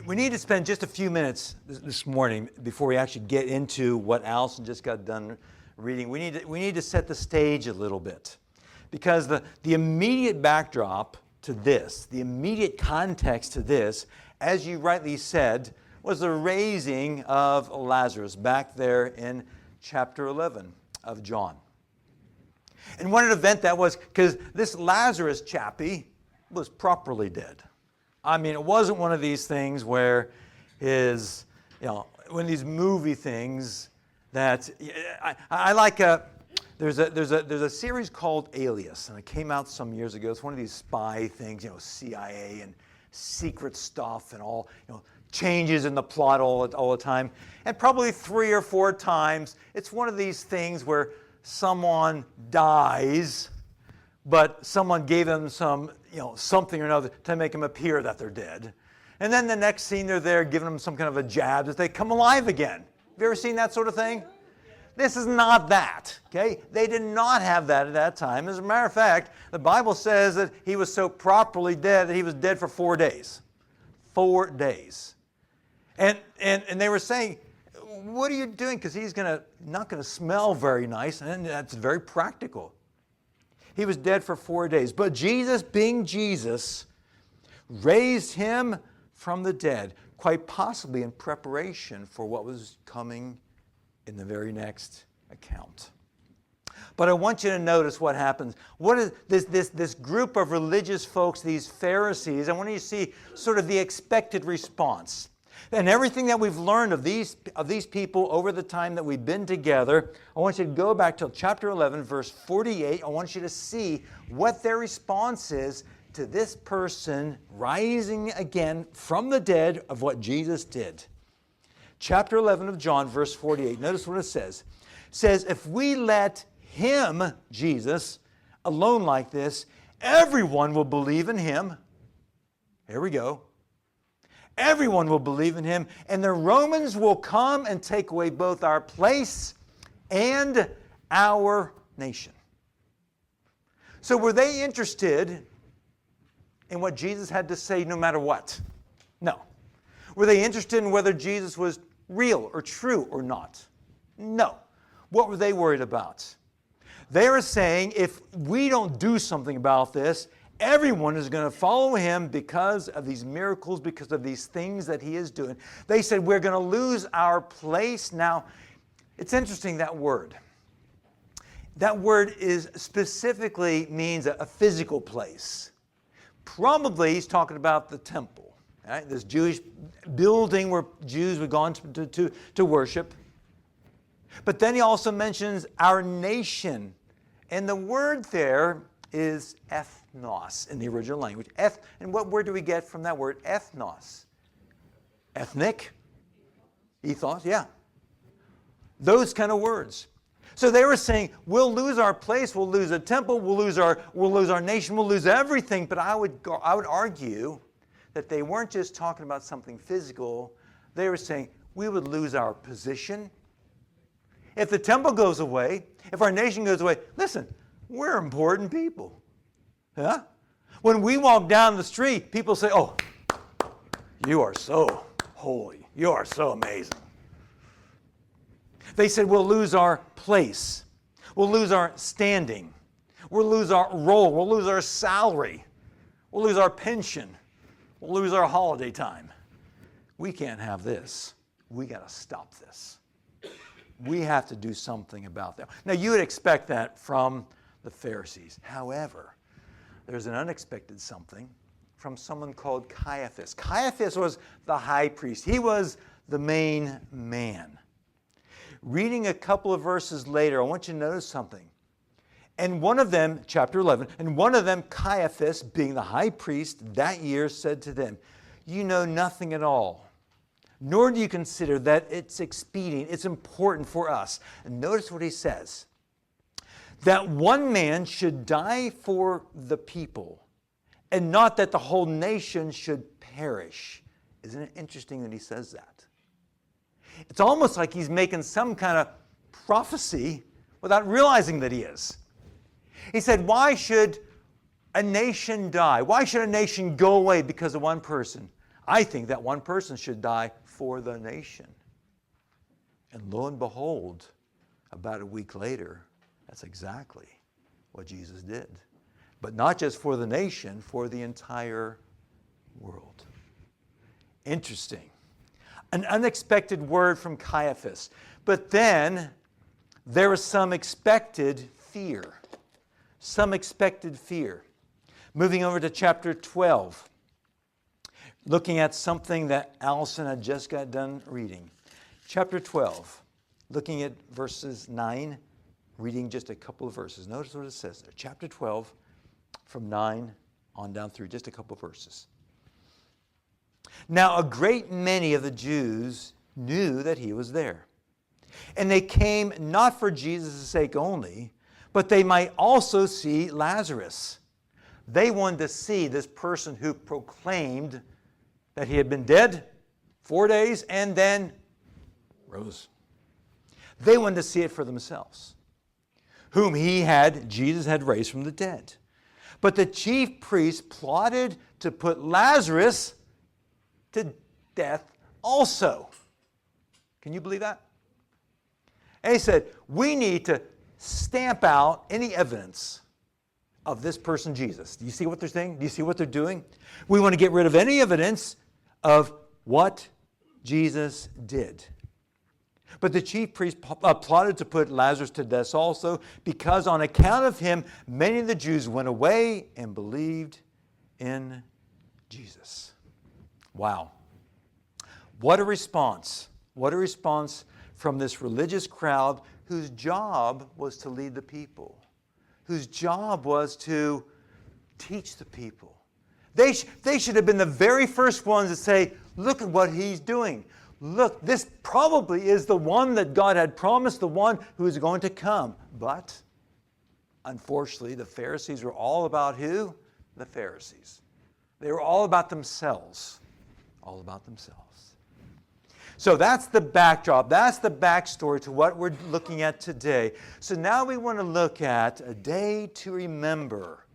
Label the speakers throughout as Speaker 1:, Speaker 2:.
Speaker 1: We need to spend just a few minutes this morning before we actually get into what Allison just got done reading. We need to set the stage a little bit, because the immediate backdrop to this, the immediate context to this, as you rightly said, was the raising of Lazarus back there in chapter 11 of John. And what an event that was, because this Lazarus chappie was properly dead. I mean, it wasn't one of these things where one of these movie things that I like. There's a series called Alias, and it came out some years ago. It's one of these spy things, CIA and secret stuff and all, changes in the plot all the time. And probably 3 or 4 times, it's one of these things where someone dies, but someone gave them some, something or another to make them appear that they're dead. And then the next scene, they're there giving them some kind of a jab that they come alive again. Have you ever seen that sort of thing? This is not that, okay? They did not have that at that time. As a matter of fact, the Bible says that he was so properly dead that he was dead for 4 days. 4 days. And they were saying, what are you doing? Because he's not going to smell very nice, and that's very practical. He was dead for 4 days. But Jesus, being Jesus, raised him from the dead, quite possibly in preparation for what was coming in the very next account. But I want you to notice what happens. What is this group of religious folks, these Pharisees? I want you to see sort of the expected response. And everything that we've learned of these people over the time that we've been together, I want you to go back to chapter 11, verse 48. I want you to see what their response is to this person rising again from the dead of what Jesus did. Chapter 11 of John, verse 48. Notice what it says. It says, if we let him, Jesus, alone like this, everyone will believe in him. Here we go. Everyone will believe in him, and the Romans will come and take away both our place and our nation. So were they interested in what Jesus had to say no matter what? No. Were they interested in whether Jesus was real or true or not? No. What were they worried about? They were saying, if we don't do something about this, everyone is going to follow him because of these miracles, because of these things that he is doing. They said, we're going to lose our place. Now, it's interesting, that word. That word is specifically means a physical place. Probably he's talking about the temple, right? This Jewish building where Jews would go on to worship. But then he also mentions our nation. And the word there is ethnos in the original language. And what word do we get from that word, ethnos? Ethnic? Ethos, yeah. Those kind of words. So they were saying, we'll lose our place, we'll lose a temple, we'll lose our nation, we'll lose everything. But I would argue that they weren't just talking about something physical. They were saying, we would lose our position. If the temple goes away, if our nation goes away, listen, we're important people. Huh? When we walk down the street, people say, oh, you are so holy. You are so amazing. They said, we'll lose our place. We'll lose our standing. We'll lose our role. We'll lose our salary. We'll lose our pension. We'll lose our holiday time. We can't have this. We got to stop this. We have to do something about that. Now, you would expect that from the Pharisees. However, there's an unexpected something from someone called Caiaphas. Caiaphas was the high priest. He was the main man. Reading a couple of verses later, I want you to notice something. And one of them, chapter 11, and one of them, Caiaphas, being the high priest that year, said to them, you know nothing at all, nor do you consider that it's expedient, it's important for us. And notice what he says. That one man should die for the people, and not that the whole nation should perish. Isn't it interesting that he says that? It's almost like he's making some kind of prophecy without realizing that he is. He said, why should a nation die? Why should a nation go away because of one person? I think that one person should die for the nation. And lo and behold, about a week later, that's exactly what Jesus did. But not just for the nation, for the entire world. Interesting. An unexpected word from Caiaphas. But then there was some expected fear. Some expected fear. Moving over to chapter 12. Looking at something that Allison had just got done reading. Chapter 12. Looking at verses 9. Reading just a couple of verses. Notice what it says there. Chapter 12 from 9 on down through just a couple of verses. Now a great many of the Jews knew that he was there. And they came not for Jesus' sake only, but they might also see Lazarus. They wanted to see this person who proclaimed that he had been dead 4 days and then rose. They wanted to see it for themselves, whom Jesus had raised from the dead. But the chief priests plotted to put Lazarus to death also. Can you believe that? And he said, we need to stamp out any evidence of this person Jesus. Do you see what they're saying? Do you see what they're doing? We want to get rid of any evidence of what Jesus did. But the chief priests plotted to put Lazarus to death also, because on account of him, many of the Jews went away and believed in Jesus. Wow. What a response. What a response from this religious crowd whose job was to lead the people, whose job was to teach the people. They should have been the very first ones to say, look at what he's doing. Look, this probably is the one that God had promised, the one who is going to come. But, unfortunately, the Pharisees were all about who? The Pharisees. They were all about themselves. All about themselves. So that's the backdrop. That's the backstory to what we're looking at today. So now we want to look at a day to remember.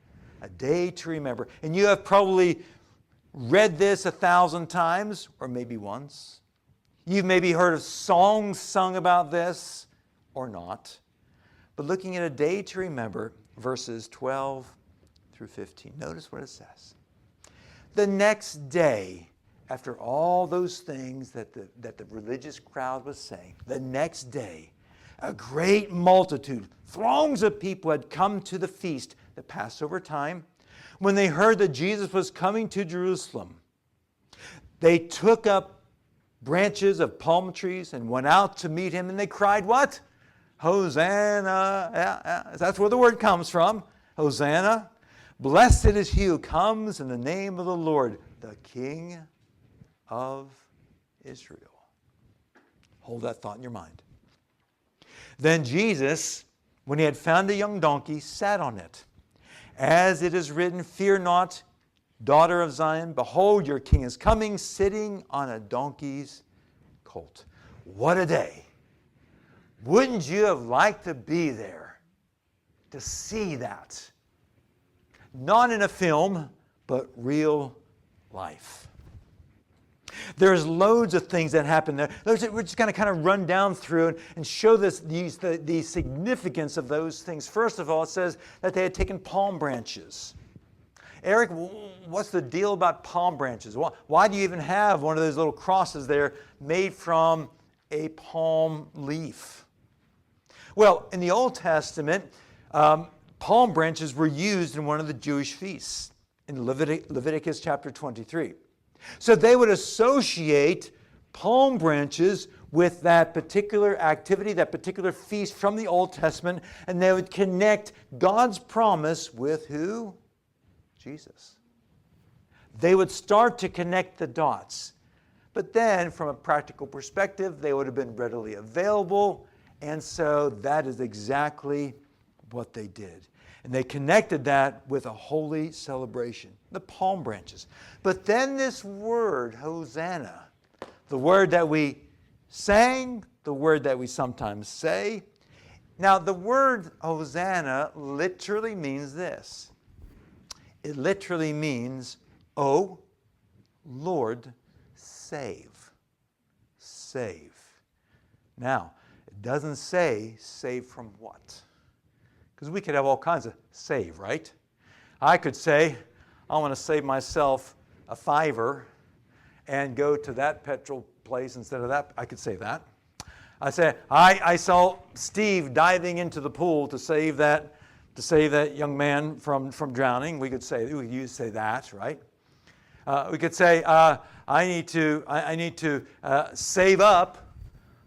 Speaker 1: A day to remember. And you have probably read this 1,000 times, or maybe once. You've maybe heard of songs sung about this, or not. But looking at a day to remember, verses 12 through 15. Notice what it says. The next day, after all those things that the religious crowd was saying, the next day, a great multitude, throngs of people had come to the feast, the Passover time, when they heard that Jesus was coming to Jerusalem. They took up branches of palm trees and went out to meet him, and they cried, what? Hosanna. Yeah, that's where the word comes from. Hosanna. Blessed is he who comes in the name of the Lord, the King of Israel. Hold that thought in your mind. Then Jesus, when he had found a young donkey, sat on it. As it is written, fear not, daughter of Zion, behold, your king is coming, sitting on a donkey's colt. What a day. Wouldn't you have liked to be there to see that? Not in a film, but real life. There's loads of things that happen there. We're just going to kind of run down through and show the significance of those things. First of all, it says that they had taken palm branches. Eric, what's the deal about palm branches? Why do you even have one of those little crosses there made from a palm leaf? Well, in the Old Testament, palm branches were used in one of the Jewish feasts in Leviticus chapter 23. So they would associate palm branches with that particular activity, that particular feast from the Old Testament, and they would connect God's promise with who? Jesus. They would start to connect the dots. But then, from a practical perspective, they would have been readily available, and so that is exactly what they did. And they connected that with a holy celebration, the palm branches. But then this word, Hosanna, the word that we sang, the word that we sometimes say. Now, the word Hosanna literally means this. It literally means, oh, Lord, save. Save. Now, it doesn't say save from what? Because we could have all kinds of save, right? I could say, I want to save myself a $5 and go to that petrol place instead of that. I could say that. I say, I saw Steve diving into the pool to save that young man from drowning. We could say that, right? We could say, I need to save up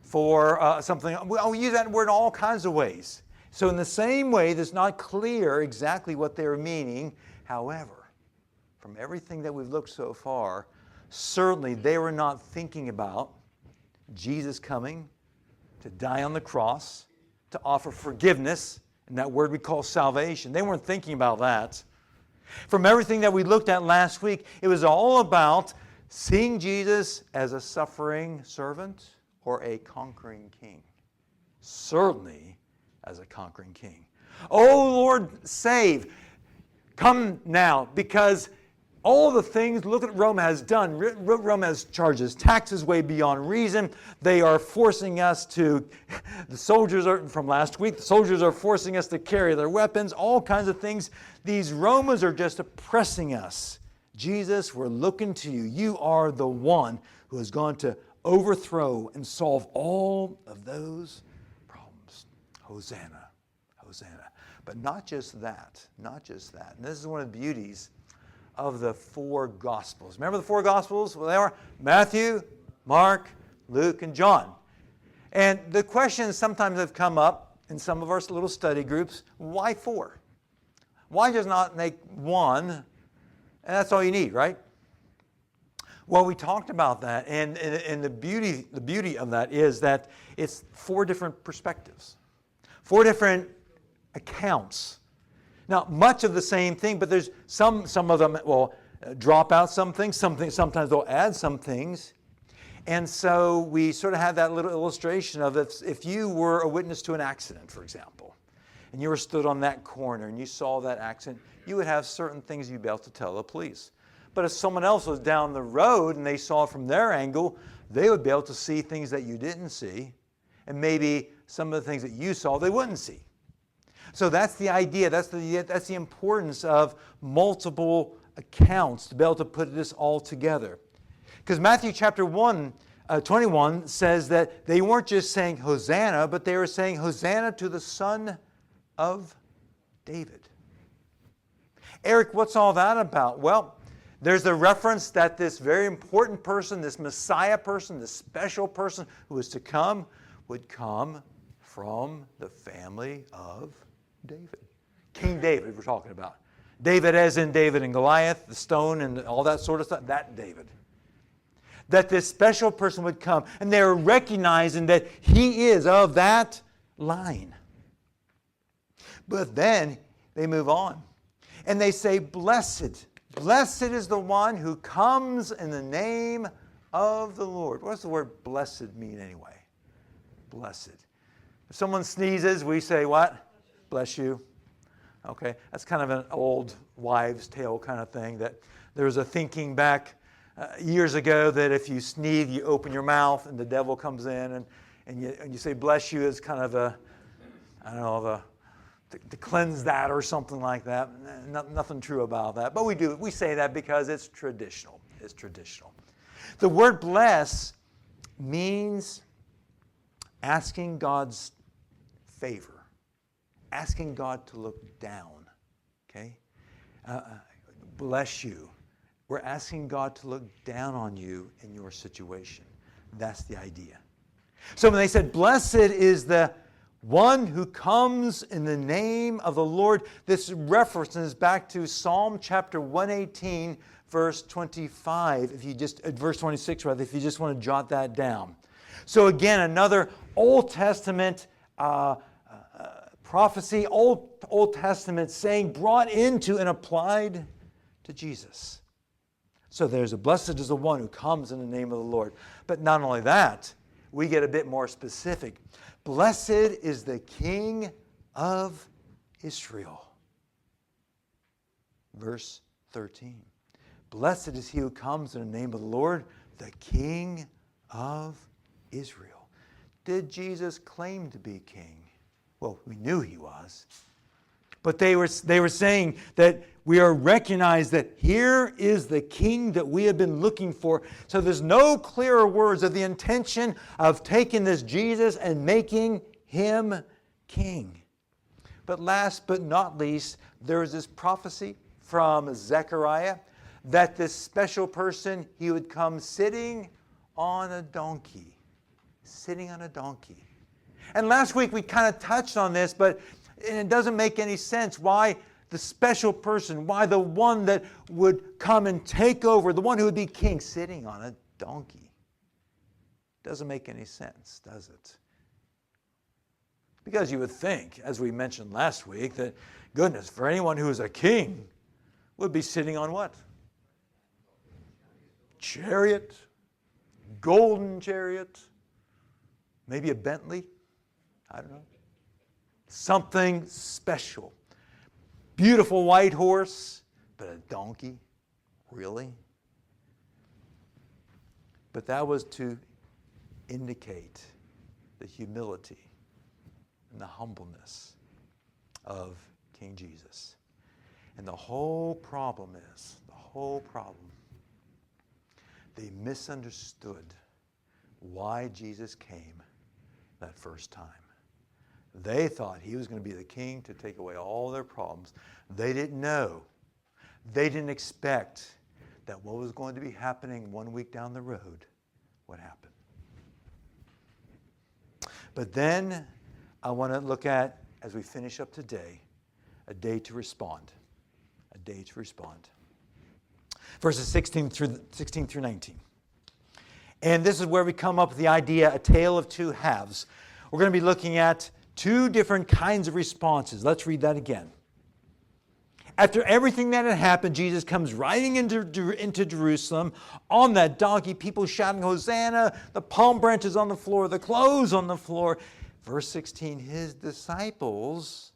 Speaker 1: for something. We use that word in all kinds of ways. So in the same way, it's not clear exactly what they're meaning. However, from everything that we've looked so far, certainly they were not thinking about Jesus coming to die on the cross, to offer forgiveness, and that word we call salvation. They weren't thinking about that. From everything that we looked at last week, it was all about seeing Jesus as a suffering servant or a conquering king. Certainly as a conquering king. Oh Lord, save. Come now, because all the things, look at what Rome has done. Rome has charges taxes way beyond reason. They are forcing us to, the soldiers are, from last week, the soldiers are forcing us to carry their weapons, all kinds of things. These Romans are just oppressing us. Jesus, we're looking to you. You are the one who is going to overthrow and solve all of those problems. Hosanna, Hosanna. But not just that, not just that. And this is one of the beauties of the four Gospels. Remember the four Gospels? Well, they are Matthew, Mark, Luke, and John. And the questions sometimes have come up in some of our little study groups, why four? Why just not make one, and that's all you need, right? Well, we talked about that, and the beauty of that is that it's four different perspectives, four different accounts. Now, much of the same thing, but there's some of them will drop out some things, sometimes they'll add some things. And so we sort of have that little illustration of if you were a witness to an accident, for example, and you were stood on that corner and you saw that accident, you would have certain things you'd be able to tell the police. But if someone else was down the road and they saw it from their angle, they would be able to see things that you didn't see, and maybe some of the things that you saw they wouldn't see. So that's the idea. That's the importance of multiple accounts to be able to put this all together. Because Matthew chapter 21 says that they weren't just saying Hosanna, but they were saying Hosanna to the Son of David. Eric, what's all that about? Well, there's the reference that this very important person, this Messiah person, this special person who is to come, would come from the family of David. King David we're talking about. David as in David and Goliath, the stone and all that sort of stuff, that David. That this special person would come, and they're recognizing that he is of that line. But then they move on, and they say, blessed is the one who comes in the name of the Lord. What does the word blessed mean anyway? Blessed. If someone sneezes, we say what? Bless you. Okay, that's kind of an old wives' tale kind of thing. That there was a thinking back years ago that if you sneeze, you open your mouth and the devil comes in and you say bless you as kind of to cleanse that or something like that. Nothing true about that, but we say that because it's traditional. It's traditional. The word bless means asking God's favor. Asking God to look down, okay? Bless you. We're asking God to look down on you in your situation. That's the idea. So when they said, blessed is the one who comes in the name of the Lord, this references back to Psalm chapter 118, verse 25, verse 26, rather, if you just want to jot that down. So again, another Old Testament prophecy, Old Testament saying brought into and applied to Jesus. So there's a blessed is the one who comes in the name of the Lord. But not only that, we get a bit more specific. Blessed is the King of Israel. Verse 13. Blessed is he who comes in the name of the Lord, the King of Israel. Did Jesus claim to be king? Well, we knew he was. But they were saying that we are recognized that here is the king that we have been looking for. So there's no clearer words of the intention of taking this Jesus and making him king. But last but not least, there is this prophecy from Zechariah that this special person, he would come sitting on a donkey. Sitting on a donkey. And last week we kind of touched on this, but it doesn't make any sense why the special person, why the one that would come and take over, the one who would be king, sitting on a donkey. Doesn't make any sense, does it? Because you would think, as we mentioned last week, that, goodness, for anyone who is a king, would be sitting on what? Chariot, golden chariot, maybe a Bentley, I don't know. Something special. Beautiful white horse, but a donkey? Really? But that was to indicate the humility and the humbleness of King Jesus. And the whole problem, they misunderstood why Jesus came that first time. They thought he was going to be the king to take away all their problems. They didn't know. They didn't expect that what was going to be happening 1 week down the road would happen. But then I want to look at, as we finish up today, a day to respond. A day to respond. Verses 16 through 19. And this is where we come up with the idea, a tale of two halves. We're going to be looking at two different kinds of responses. Let's read that again. After everything that had happened, Jesus comes riding into Jerusalem on that donkey, people shouting, Hosanna, the palm branches on the floor, the clothes on the floor. Verse 16, his disciples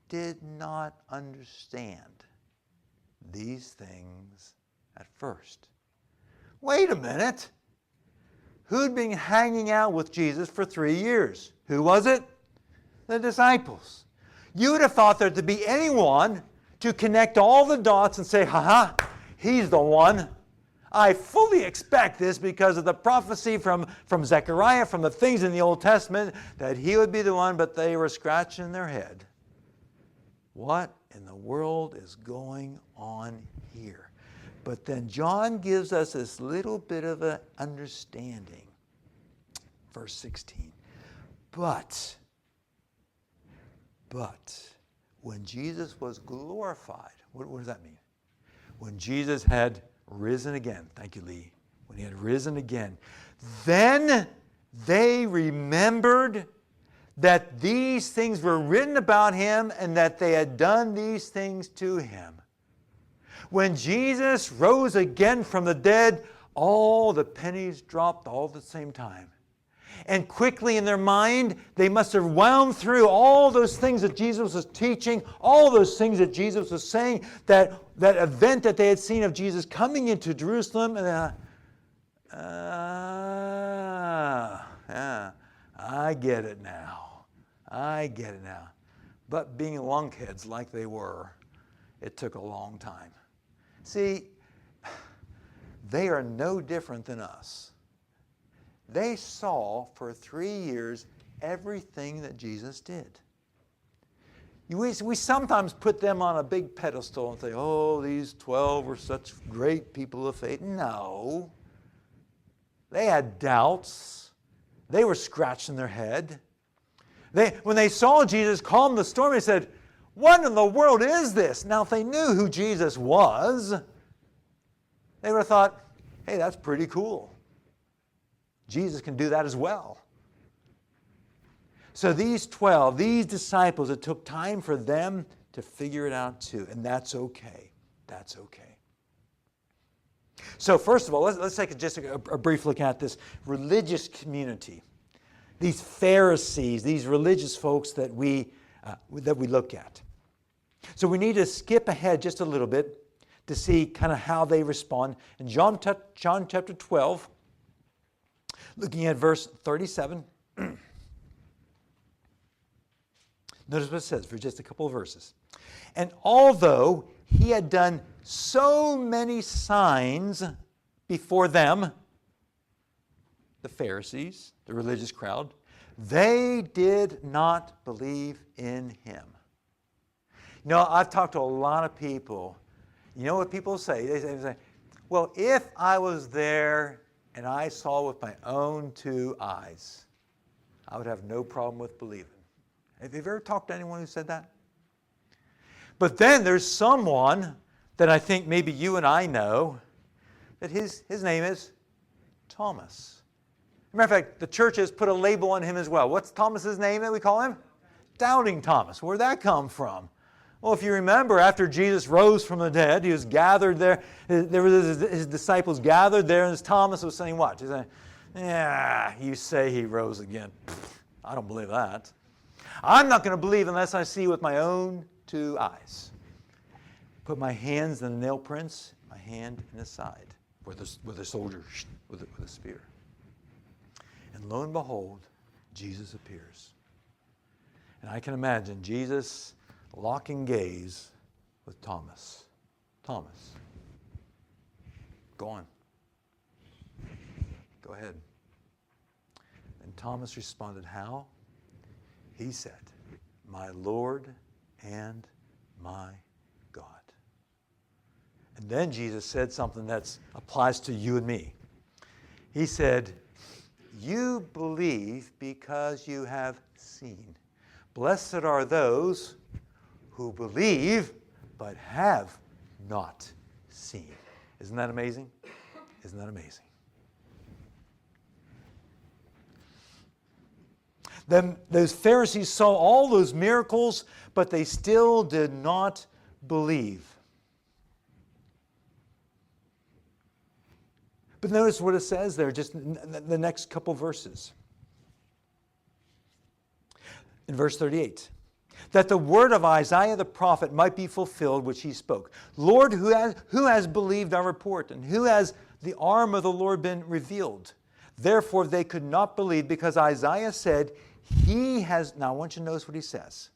Speaker 1: did not understand these things at first. Wait a minute. Who'd been hanging out with Jesus for 3 years? Who was it? The disciples. You would have thought there to be anyone to connect all the dots and say, he's the one. I fully expect this because of the prophecy from Zechariah, from the things in the Old Testament, that he would be the one, but they were scratching their head. What in the world is going on here? But then John gives us this little bit of an understanding. Verse 16. But when Jesus was glorified, what does that mean? When Jesus had risen again, thank you, Lee. When he had risen again, then they remembered that these things were written about him and that they had done these things to him. When Jesus rose again from the dead, all the pennies dropped all at the same time. And quickly in their mind, they must have wound through all those things that Jesus was teaching, all those things that Jesus was saying, that event that they had seen of Jesus coming into Jerusalem. And I get it now. But being lunkheads like they were, it took a long time. See, they are no different than us. They saw for 3 years everything that Jesus did. We sometimes put them on a big pedestal and say, oh, these 12 were such great people of faith. No. They had doubts. They were scratching their head. When they saw Jesus calm the storm, they said, what in the world is this? Now, if they knew who Jesus was, they would have thought, hey, that's pretty cool. Jesus can do that as well. So these 12, these disciples, it took time for them to figure it out too. And that's okay. That's okay. So first of all, let's take just a brief look at this religious community. These Pharisees, these religious folks that we look at. So we need to skip ahead just a little bit to see kind of how they respond. In John chapter 12, looking at verse 37, notice what it says for just a couple of verses. And although he had done so many signs before them, the Pharisees, the religious crowd, they did not believe in him. You know, I've talked to a lot of people. You know what people say? They say, well, if I was there and I saw with my own two eyes, I would have no problem with believing. Have you ever talked to anyone who said that? But then there's someone that I think maybe you and I know, that his name is Thomas. As a matter of fact, the church has put a label on him as well. What's Thomas's name that we call him? Doubting Thomas. Where'd that come from? Well, if you remember, after Jesus rose from the dead, he was gathered there. There was his disciples gathered there, and Thomas was saying what? He's saying, yeah, you say he rose again. I don't believe that. I'm not going to believe unless I see with my own two eyes. Put my hands in the nail prints, my hand in his side, where the soldier with a spear. And lo and behold, Jesus appears. And I can imagine Jesus locking gaze with Thomas. Thomas, go on. Go ahead. And Thomas responded, how? He said, my Lord and my God. And then Jesus said something that applies to you and me. He said, you believe because you have seen. Blessed are those who believe but have not seen. Isn't that amazing? Isn't that amazing? Then those Pharisees saw all those miracles, but they still did not believe. But notice what it says there, just in the next couple verses. In verse 38, that the word of Isaiah the prophet might be fulfilled, which he spoke. Lord, who has believed our report, and who has the arm of the Lord been revealed? Therefore they could not believe, because Isaiah said, he has... Now I want you to notice what he says.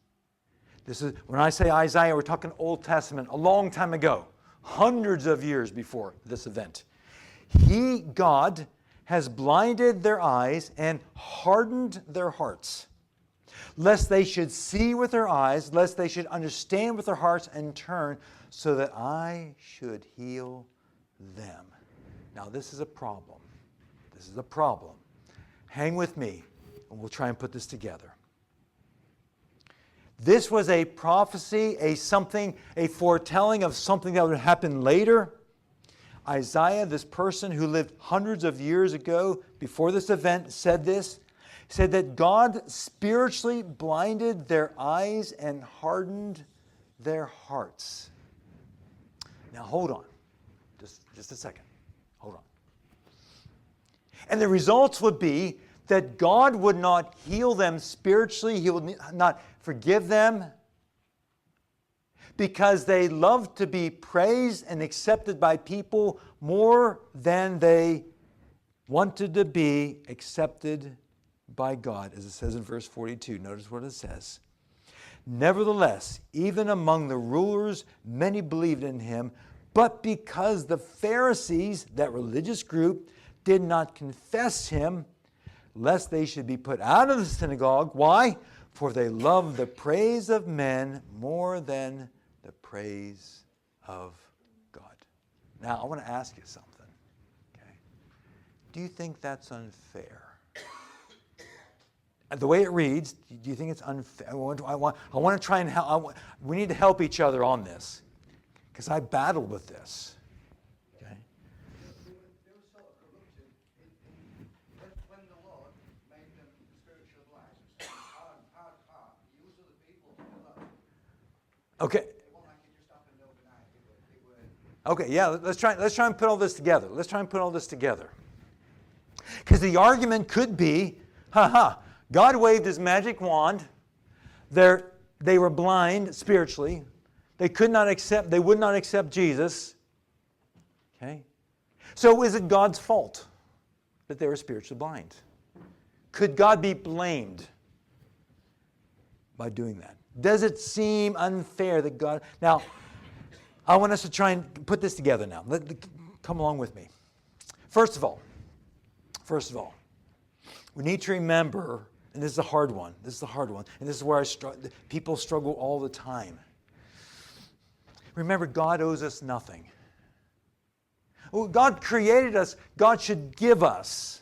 Speaker 1: This is, when I say Isaiah, we're talking Old Testament, a long time ago, hundreds of years before this event. He, God, has blinded their eyes and hardened their hearts, lest they should see with their eyes, lest they should understand with their hearts and turn, so that I should heal them. Now this is a problem. This is a problem. Hang with me, and we'll try and put this together. This was a prophecy, a foretelling of something that would happen later. Isaiah, this person who lived hundreds of years ago before this event, said that God spiritually blinded their eyes and hardened their hearts. Now hold on, just a second, hold on. And the results would be that God would not heal them spiritually, He would not forgive them, because they loved to be praised and accepted by people more than they wanted to be accepted by God, as it says in verse 42. Notice what it says. Nevertheless, even among the rulers, many believed in him, but because the Pharisees, that religious group, did not confess him, lest they should be put out of the synagogue. Why? For they loved the praise of men more than the praise of God. Now, I want to ask you something. Okay? Do you think that's unfair? The way it reads, do you think it's unfair? I want to try and help. We need to help each other on this, because I battled with this. Okay?
Speaker 2: There was sort of corruption when the Lord made them spiritual blind. Hard, used other people to do that.
Speaker 1: Okay.
Speaker 2: It wasn't like it just happened overnight. It were...
Speaker 1: Okay, yeah, let's try and put all this together. Let's try and put all this together. Because the argument could be, God waved his magic wand. They were blind spiritually. They would not accept Jesus. Okay? So is it God's fault that they were spiritually blind? Could God be blamed by doing that? Does it seem unfair that God... Now, I want us to try and put this together now. Come along with me. First of all, we need to remember, and this is a hard one, and this is where people struggle all the time. Remember, God owes us nothing. Well, God created us. God should give us.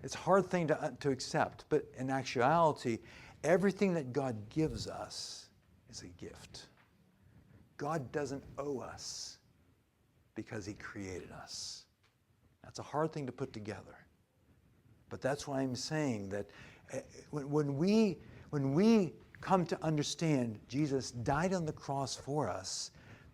Speaker 1: It's a hard thing to accept, but in actuality, everything that God gives us is a gift. God doesn't owe us because He created us. That's a hard thing to put together. But that's why I'm saying that when we come to understand Jesus died on the cross for us,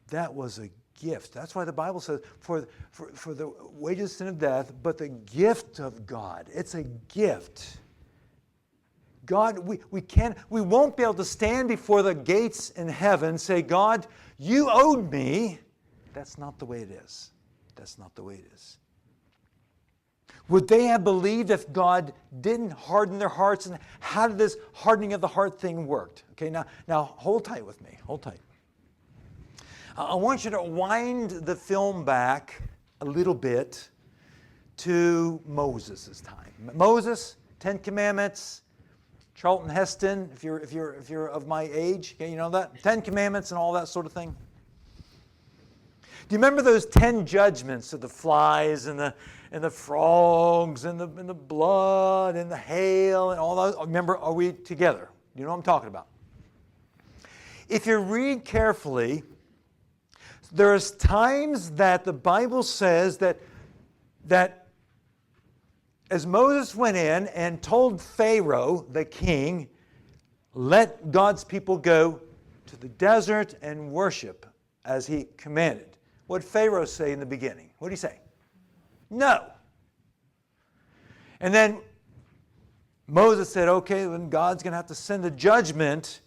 Speaker 1: that was a gift. That's why the Bible says, for the wages of sin of death, but the gift of God. It's a gift. God, we won't be able to stand before the gates in heaven and say, God, you owed me. That's not the way it is. That's not the way it is. Would they have believed if God didn't harden their hearts? And how did this hardening of the heart thing work? Okay, now hold tight with me. Hold tight. I want you to wind the film back a little bit to Moses' time. Moses, 10 Commandments, Charlton Heston, if you're of my age, okay, you know that? 10 Commandments and all that sort of thing. Do you remember those 10 judgments of the flies and the frogs and the blood and the hail and all those? Remember, are we together? You know what I'm talking about. If you read carefully, there's times that the Bible says that as Moses went in and told Pharaoh, the king, let God's people go to the desert and worship as he commanded. What did Pharaoh say in the beginning? What did he say? No. And then Moses said, okay, then God's going to have to send a judgment,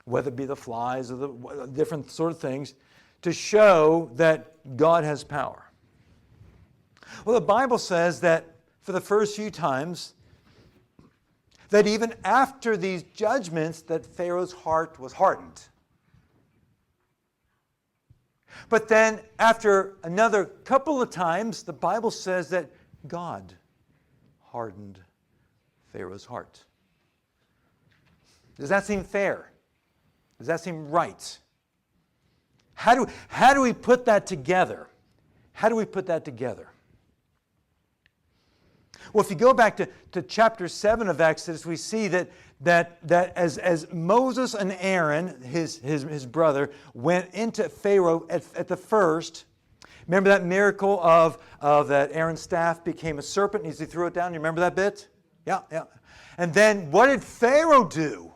Speaker 1: whether it be the flies or the different sort of things, to show that God has power. Well, the Bible says that for the first few times, that even after these judgments, that Pharaoh's heart was hardened. But then after another couple of times, the Bible says that God hardened Pharaoh's heart. Does that seem fair? Does that seem right? How do we put that together? How do we put that together? Well, if you go back to chapter 7 of Exodus, we see that as Moses and Aaron, his brother, went into Pharaoh at the first, remember that miracle of that Aaron's staff became a serpent and he threw it down? You remember that bit? Yeah. And then what did Pharaoh do?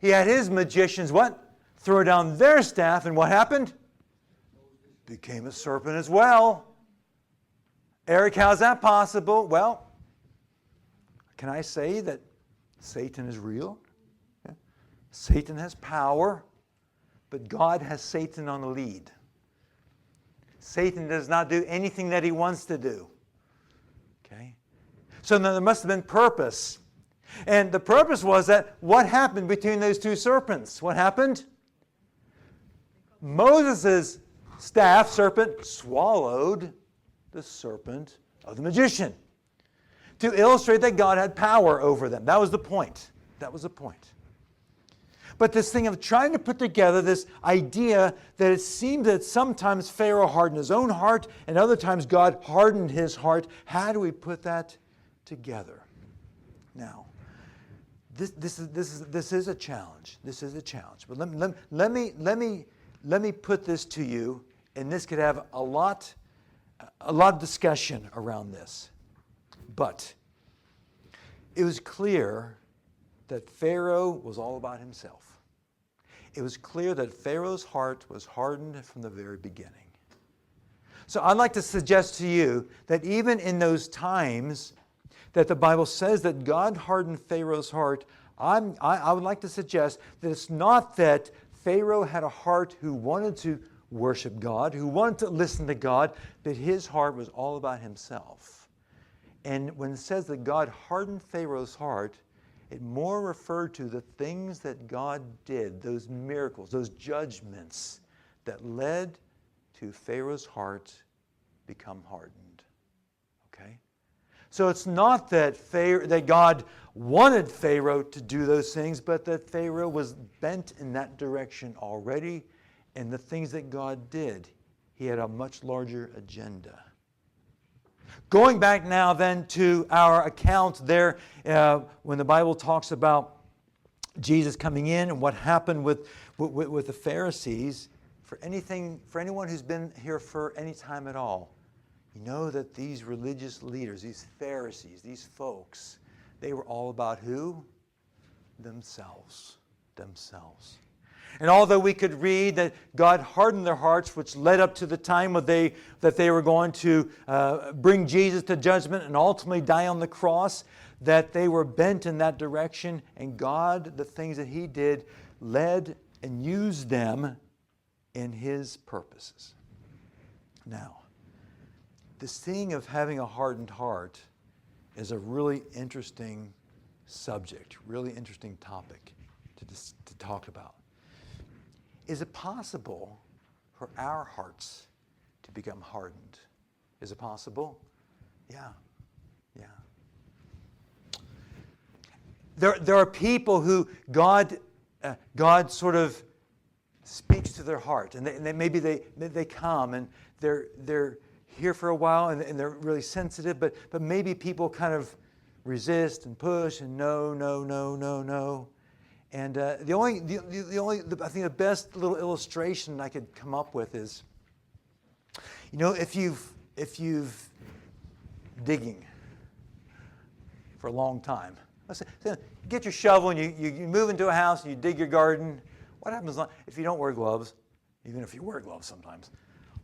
Speaker 1: He had his magicians, what? Throw down their staff, and what happened? Became a serpent as well. Eric, how's that possible? Well, can I say that Satan is real? Yeah. Satan has power, but God has Satan on the lead. Satan does not do anything that he wants to do. Okay? So there must have been purpose. And the purpose was that what happened between those two serpents? What happened? Moses' staff, serpent, swallowed the serpent of the magician to illustrate that God had power over them. That was the point. That was the point. But this thing of trying to put together this idea that it seemed that sometimes Pharaoh hardened his own heart and other times God hardened his heart. How do we put that together? Now, this is a challenge. This is a challenge. But let me put this to you, and this could have a lot of discussion around this. But it was clear that Pharaoh was all about himself. It was clear that Pharaoh's heart was hardened from the very beginning. So I'd like to suggest to you that even in those times that the Bible says that God hardened Pharaoh's heart, I would like to suggest that it's not that Pharaoh had a heart who wanted to worship God, who wanted to listen to God, but his heart was all about himself. And when it says that God hardened Pharaoh's heart, it more referred to the things that God did, those miracles, those judgments that led to Pharaoh's heart become hardened. Okay? So it's not that God wanted Pharaoh to do those things, but that Pharaoh was bent in that direction already, and the things that God did, he had a much larger agenda. Going back now then to our account there, when the Bible talks about Jesus coming in and what happened with the Pharisees, for anyone who's been here for any time at all, you know that these religious leaders, these Pharisees, these folks, they were all about who? Themselves. And although we could read that God hardened their hearts, which led up to the time that they were going to bring Jesus to judgment and ultimately die on the cross, that they were bent in that direction, and God, the things that he did, led and used them in his purposes. Now, this thing of having a hardened heart is a really interesting subject, really interesting topic to talk about. Is it possible for our hearts to become hardened? Is it possible? Yeah. There are people who God sort of speaks to their heart, and maybe they come and they're here for a while and they're really sensitive, but maybe people kind of resist and push and no. And I think the best little illustration I could come up with is, if you've digging for a long time. Let's say, you get your shovel and you move into a house and you dig your garden. What happens if you don't wear gloves? Even if you wear gloves sometimes.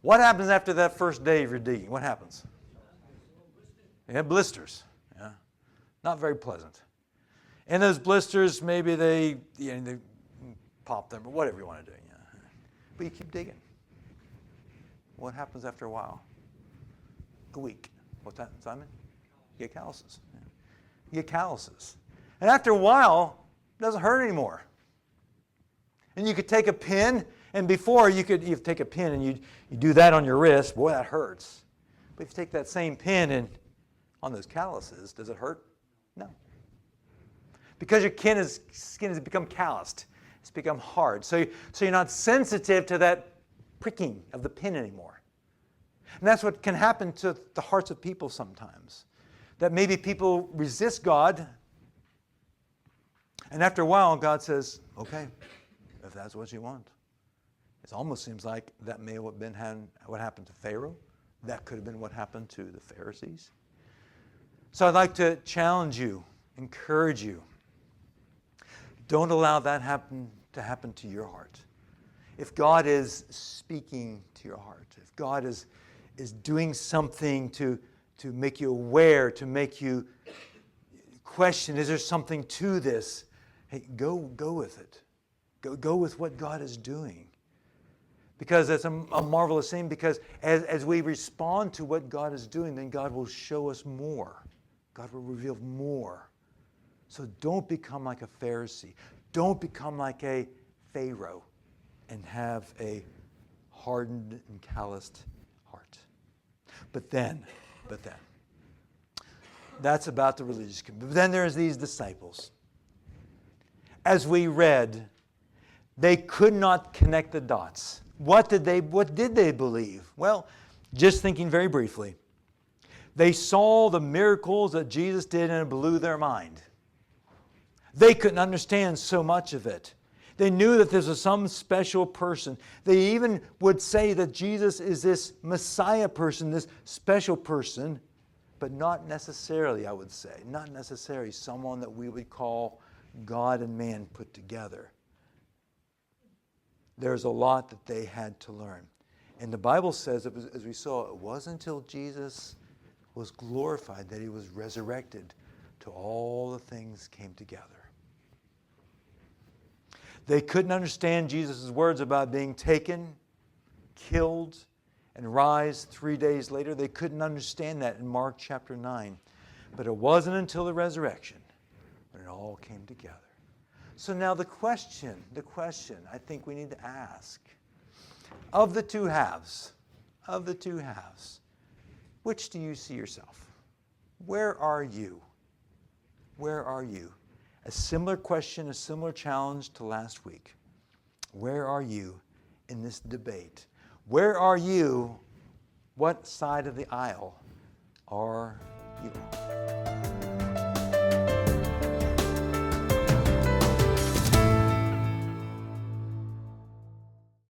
Speaker 1: What happens after that first day of your digging? What happens? You have blisters. Yeah, not very pleasant. And those blisters, maybe they pop them or whatever you want to do. Yeah. But you keep digging. What happens after a while? A week. What's that, Simon? You get calluses. Yeah. You get calluses. And after a while, it doesn't hurt anymore. And you could take a pin, and before you take a pin and you do that on your wrist, boy, that hurts. But if you take that same pin and on those calluses, does it hurt? No. Because your skin has become calloused. It's become hard. So you're not sensitive to that pricking of the pin anymore. And that's what can happen to the hearts of people sometimes. That maybe people resist God, and after a while, God says, okay, if that's what you want. It almost seems like that may have been what happened to Pharaoh. That could have been what happened to the Pharisees. So I'd like to challenge you, encourage you. Don't allow that to happen to your heart. If God is speaking to your heart, if God is doing something to make you aware, to make you question, is there something to this? Hey, go with it. Go with what God is doing. Because it's a marvelous thing, because as we respond to what God is doing, then God will show us more. God will reveal more. So don't become like a Pharisee. Don't become like a Pharaoh and have a hardened and calloused heart. But then, that's about the religious community. But then there's these disciples. As we read, they could not connect the dots. What did they believe? Well, just thinking very briefly, they saw the miracles that Jesus did and it blew their mind. They couldn't understand so much of it. They knew that this was some special person. They even would say that Jesus is this Messiah person, this special person, but not necessarily, I would say, not necessarily someone that we would call God and man put together. There's a lot that they had to learn. And the Bible says, as we saw, it wasn't until Jesus was glorified that he was resurrected till all the things came together. They couldn't understand Jesus' words about being taken, killed and rise 3 days later. They couldn't understand that in Mark chapter 9. But it wasn't until the resurrection when it all came together. So now the question I think we need to ask, of the two halves, which do you see yourself? Where are you? Where are you? A similar question, a similar challenge to last week. Where are you in this debate? Where are you? What side of the aisle are you on?